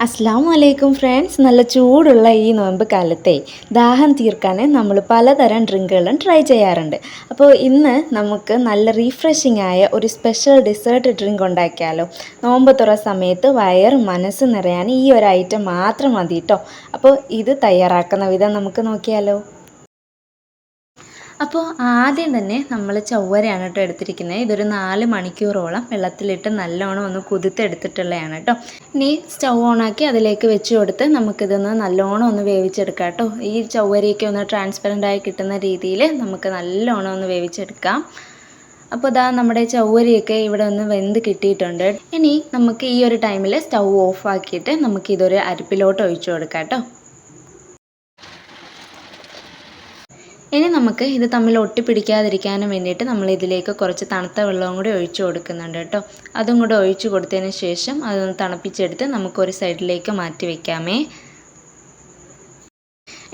അസ്സലാമു അലൈക്കും ഫ്രണ്ട്സ്. നല്ല ചൂടുള്ള ഈ നോമ്പ് കാലത്തെ ദാഹം തീർക്കാൻ നമ്മൾ പലതരം ഡ്രിങ്കുകളും ട്രൈ ചെയ്യാറുണ്ട്. അപ്പോൾ ഇന്ന് നമുക്ക് നല്ല റീഫ്രഷിംഗ് ആയ ഒരു സ്പെഷ്യൽ ഡെസേർട്ട് ഡ്രിങ്ക് ഉണ്ടാക്കിയാലോ. നോമ്പ് തുറ സമയത്ത് വയറ് മനസ്സ് നിറയാൻ ഈ ഒരു ഐറ്റം മാത്രം മതി കേട്ടോ. അപ്പോൾ ഇത് തയ്യാറാക്കുന്ന വിധം നമുക്ക് നോക്കിയാലോ. അപ്പോൾ ആദ്യം തന്നെ നമ്മൾ ചവ്വരയാണ് കേട്ടോ എടുത്തിരിക്കുന്നത്. ഇതൊരു 4 മണിക്കൂറോളം വെള്ളത്തിലിട്ട് നല്ലോണം ഒന്ന് കുതിർത്തെടുത്തിട്ടുള്ളതാണ് കേട്ടോ. ഇനി സ്റ്റൗ ഓണാക്കി അതിലേക്ക് വെച്ച് കൊടുത്ത് നമുക്കിതൊന്ന് നല്ലോണം ഒന്ന് വേവിച്ചെടുക്കാം കേട്ടോ. ഈ ചവ്വരയൊക്കെ ഒന്ന് ട്രാൻസ്പെറൻ്റായി കിട്ടുന്ന രീതിയിൽ നമുക്ക് നല്ലോണം ഒന്ന് വേവിച്ചെടുക്കാം. അപ്പോൾ ഇതാ നമ്മുടെ ചവ്വരിയൊക്കെ ഇവിടെ ഒന്ന് വെന്ത് കിട്ടിയിട്ടുണ്ട്. ഇനി നമുക്ക് ഈ ഒരു ടൈമിൽ സ്റ്റൗ ഓഫ് ആക്കിയിട്ട് നമുക്കിതൊരു അരിപ്പിലോട്ട് ഒഴിച്ചു കൊടുക്കാം കേട്ടോ. ഇനി നമുക്ക് ഇത് തമ്മിൽ ഒട്ടിപ്പിടിക്കാതിരിക്കാനും വേണ്ടിയിട്ട് നമ്മൾ ഇതിലേക്ക് കുറച്ച് തണുത്ത വെള്ളവും കൂടി ഒഴിച്ചു കൊടുക്കുന്നുണ്ട് കേട്ടോ. അതും കൂടെ ഒഴിച്ചു കൊടുത്തതിന് ശേഷം അതൊന്ന് തണുപ്പിച്ചെടുത്ത് നമുക്കൊരു സൈഡിലേക്ക് മാറ്റി വയ്ക്കാമേ.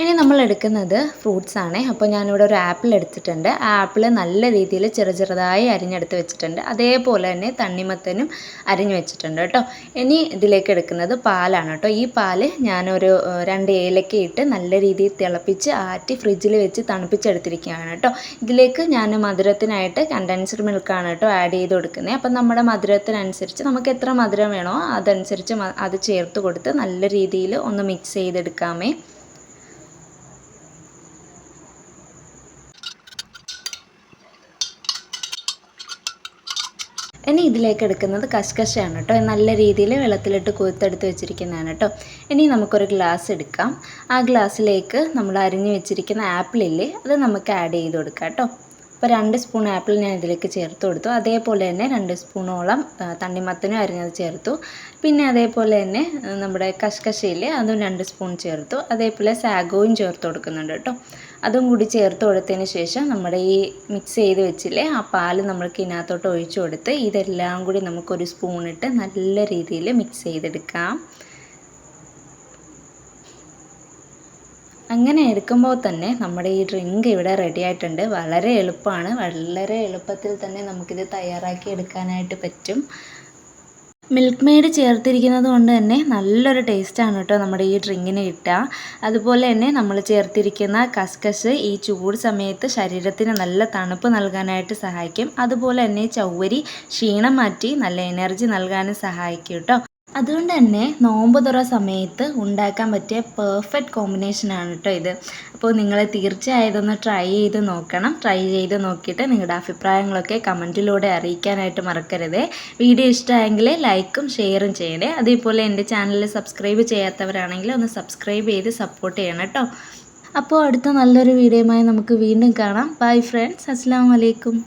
ഇനി നമ്മൾ എടുക്കുന്നത് ഫ്രൂട്ട്സ് ആണ്. അപ്പോൾ ഞാനിവിടെ ഒരു ആപ്പിൾ എടുത്തിട്ടുണ്ട്. ആ ആപ്പിൾ നല്ല രീതിയിൽ ചെറുതായി അരിഞ്ഞെടുത്ത് വെച്ചിട്ടുണ്ട്. അതേപോലെ തന്നെ തണ്ണിമത്തനും അരിഞ്ഞു വെച്ചിട്ടുണ്ട് കേട്ടോ. ഇനി ഇതിലേക്ക് എടുക്കുന്നത് പാലാണ് കേട്ടോ. ഈ പാല് ഞാനൊരു 2 ഏലക്ക ഇട്ട് നല്ല രീതിയിൽ തിളപ്പിച്ച് ആറ്റി ഫ്രിഡ്ജിൽ വെച്ച് തണുപ്പിച്ചെടുത്തിരിക്കുകയാണ് കേട്ടോ. ഇതിലേക്ക് ഞാൻ മധുരത്തിനായിട്ട് കണ്ടൻസ്ഡ് മിൽക്കാണ് കേട്ടോ ആഡ് ചെയ്ത് കൊടുക്കുന്നത്. അപ്പം നമ്മുടെ മധുരത്തിനനുസരിച്ച് നമുക്ക് എത്ര മധുരം വേണോ അതനുസരിച്ച് അത് ചേർത്ത് കൊടുത്ത് നല്ല രീതിയിൽ ഒന്ന് മിക്സ് ചെയ്തെടുക്കാമേ. ഇനി ഇതിലേക്ക് എടുക്കുന്നത് കശുകശയാണ് കേട്ടോ. നല്ല രീതിയിൽ വെള്ളത്തിലിട്ട് കുതിർത്തെടുത്ത് വെച്ചിരിക്കുന്നതാണ് കേട്ടോ. ഇനി നമുക്കൊരു ഗ്ലാസ് എടുക്കാം. ആ ഗ്ലാസ്സിലേക്ക് നമ്മൾ അരിഞ്ഞു വെച്ചിരിക്കുന്ന ആപ്പിളില്ലേ അത് നമുക്ക് ആഡ് ചെയ്ത് കൊടുക്കാം കേട്ടോ. അപ്പോൾ 2 സ്പൂൺ ആപ്പിൾ ഞാൻ ഇതിലേക്ക് ചേർത്ത് കൊടുത്തു. അതേപോലെ തന്നെ 2 സ്പൂണോളം തണ്ണിമത്തനും അരിഞ്ഞത് ചേർത്തു. പിന്നെ അതേപോലെ തന്നെ നമ്മുടെ കശുകശയില്ലേ അതും 2 സ്പൂൺ ചേർത്തു. അതേപോലെ സാഗോയും ചേർത്ത് കൊടുക്കുന്നുണ്ട് കേട്ടോ. അതും കൂടി ചേർത്ത് കൊടുത്തതിന് ശേഷം നമ്മുടെ ഈ മിക്സ് ചെയ്ത് വെച്ചില്ലേ ആ പാല് നമ്മൾക്ക് ഇതിനകത്തോട്ട് ഒഴിച്ചു കൊടുത്ത് ഇതെല്ലാം കൂടി നമുക്കൊരു സ്പൂണിട്ട് നല്ല രീതിയിൽ മിക്സ് ചെയ്തെടുക്കാം. അങ്ങനെ എടുക്കുമ്പോൾ തന്നെ നമ്മുടെ ഈ ഡ്രിങ്ക് ഇവിടെ റെഡി ആയിട്ടുണ്ട്. വളരെ എളുപ്പമാണ്. വളരെ എളുപ്പത്തിൽ തന്നെ നമുക്കിത് തയ്യാറാക്കി എടുക്കാനായിട്ട് പറ്റും. മിൽക്ക് മെയ്ഡ് ചേർത്തിരിക്കുന്നത് കൊണ്ട് തന്നെ നല്ലൊരു ടേസ്റ്റാണ് കേട്ടോ നമ്മുടെ ഈ ഡ്രിങ്കിന് കിട്ടുക. അതുപോലെ തന്നെ നമ്മൾ ചേർത്തിരിക്കുന്ന കസ്കസ് ഈ ചൂട് സമയത്ത് ശരീരത്തിന് നല്ല തണുപ്പ് നൽകാനായിട്ട് സഹായിക്കും. അതുപോലെ തന്നെ ചവ്വരി ക്ഷീണം മാറ്റി നല്ല എനർജി നൽകാനും സഹായിക്കും കേട്ടോ. അതുകൊണ്ട് തന്നെ നോമ്പ് തുറ സമയത്ത് ഉണ്ടാക്കാൻ പറ്റിയ പെർഫെക്റ്റ് കോമ്പിനേഷനാണ് കേട്ടോ ഇത്. അപ്പോൾ നിങ്ങൾ തീർച്ചയായും ഇതൊന്ന് ട്രൈ ചെയ്ത് നോക്കണം. ട്രൈ ചെയ്ത് നോക്കിയിട്ട് നിങ്ങളുടെ അഭിപ്രായങ്ങളൊക്കെ കമൻറ്റിലൂടെ അറിയിക്കാനായിട്ട് മറക്കരുത്. വീഡിയോ ഇഷ്ടമായെങ്കിൽ ലൈക്കും ഷെയറും ചെയ്യണേ. അതേപോലെ എൻ്റെ ചാനൽ സബ്സ്ക്രൈബ് ചെയ്യാത്തവരാണെങ്കിൽ ഒന്ന് സബ്സ്ക്രൈബ് ചെയ്ത് സപ്പോർട്ട് ചെയ്യണം കേട്ടോ. അപ്പോൾ അടുത്ത നല്ലൊരു വീഡിയോയുമായി നമുക്ക് വീണ്ടും കാണാം. Bye friends. അസ്സലാമു അലൈക്കും.